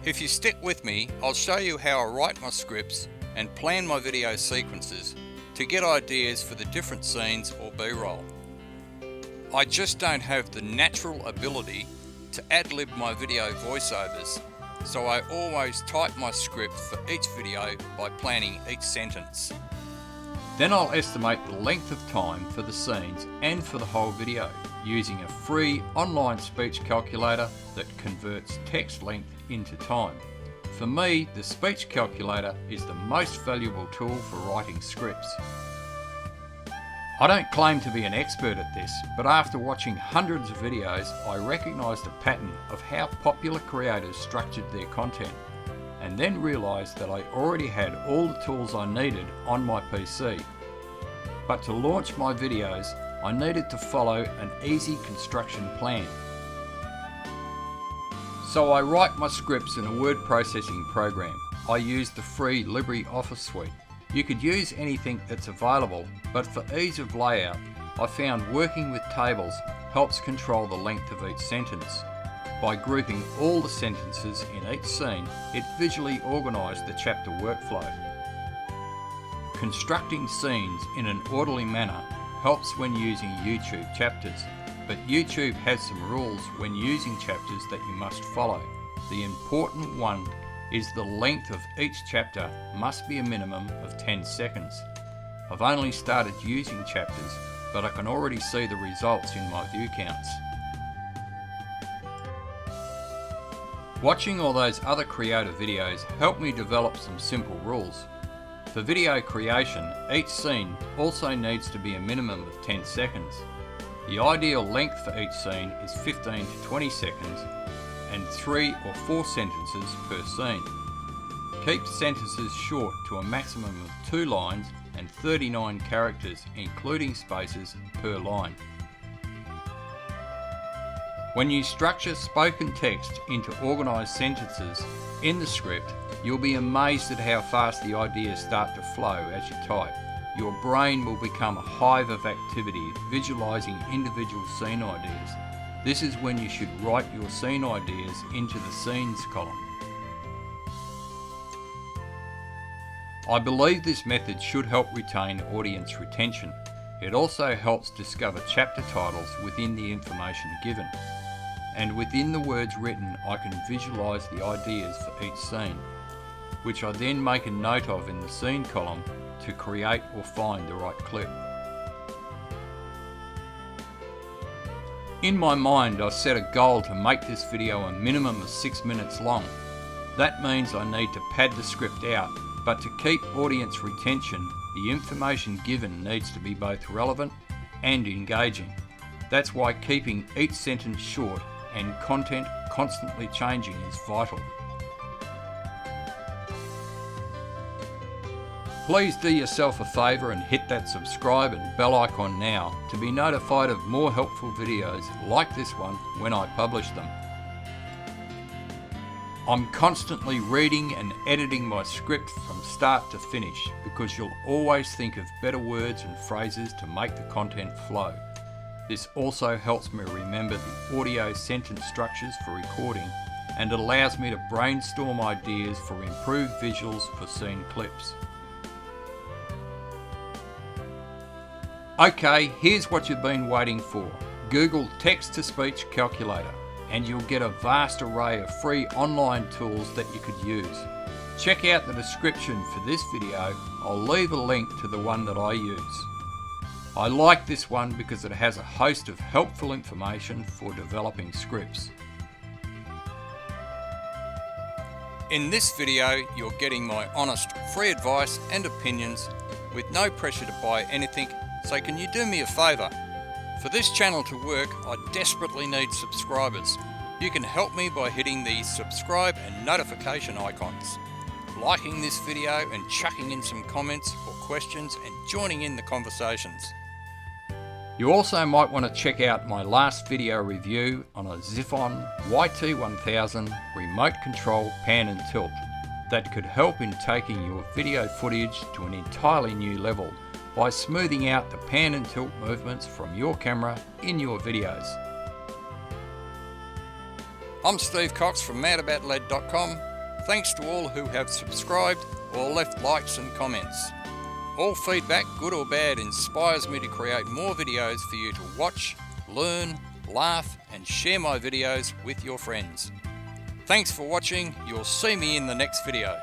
If you stick with me, I'll show you how I write my scripts and plan my video sequences to get ideas for the different scenes or B-roll. I just don't have the natural ability to ad-lib my video voiceovers, so I always type my script for each video by planning each sentence. Then I'll estimate the length of time for the scenes and for the whole video using a free online speech calculator that converts text length into time. For me, the speech calculator is the most valuable tool for writing scripts. I don't claim to be an expert at this, but after watching hundreds of videos, I recognised a pattern of how popular creators structured their content, and then realised that I already had all the tools I needed on my PC. But to launch my videos, I needed to follow an easy construction plan. So I write my scripts in a word processing program. I use the free LibreOffice suite. You could use anything that's available, but for ease of layout, I found working with tables helps control the length of each sentence. By grouping all the sentences in each scene, it visually organised the chapter workflow. Constructing scenes in an orderly manner helps when using YouTube chapters, but YouTube has some rules when using chapters that you must follow. The important one is the length of each chapter must be a minimum of 10 seconds. I've only started using chapters, but I can already see the results in my view counts. Watching all those other creator videos helped me develop some simple rules. For video creation, each scene also needs to be a minimum of 10 seconds. The ideal length for each scene is 15 to 20 seconds and 3 or 4 sentences per scene. Keep sentences short to a maximum of 2 lines and 39 characters, including spaces, per line. When you structure spoken text into organised sentences in the script, you'll be amazed at how fast the ideas start to flow as you type. Your brain will become a hive of activity, visualising individual scene ideas. This is when you should write your scene ideas into the scenes column. I believe this method should help retain audience retention. It also helps discover chapter titles within the information given. And within the words written, I can visualise the ideas for each scene, which I then make a note of in the scene column to create or find the right clip. In my mind, I set a goal to make this video a minimum of 6 minutes long. That means I need to pad the script out, but to keep audience retention, the information given needs to be both relevant and engaging. That's why keeping each sentence short and content constantly changing is vital. Please do yourself a favour and hit that subscribe and bell icon now to be notified of more helpful videos like this one when I publish them. I'm constantly reading and editing my script from start to finish because you'll always think of better words and phrases to make the content flow. This also helps me remember the audio sentence structures for recording and allows me to brainstorm ideas for improved visuals for scene clips. Okay, here's what you've been waiting for. Google text-to-speech calculator and you'll get a vast array of free online tools that you could use. Check out the description for this video. I'll leave a link to the one that I use. I like this one because it has a host of helpful information for developing scripts. In this video, you're getting my honest, free advice and opinions with no pressure to buy anything, so can you do me a favour? For this channel to work, I desperately need subscribers. You can help me by hitting the subscribe and notification icons, liking this video and chucking in some comments or questions and joining in the conversations. You also might want to check out my last video review on a Ziphon YT1000 remote control pan and tilt that could help in taking your video footage to an entirely new level by smoothing out the pan and tilt movements from your camera in your videos. I'm Steve Cox from MadAboutLED.com. Thanks to all who have subscribed or left likes and comments. All feedback, good or bad, inspires me to create more videos for you to watch, learn, laugh and share my videos with your friends. Thanks for watching. You'll see me in the next video.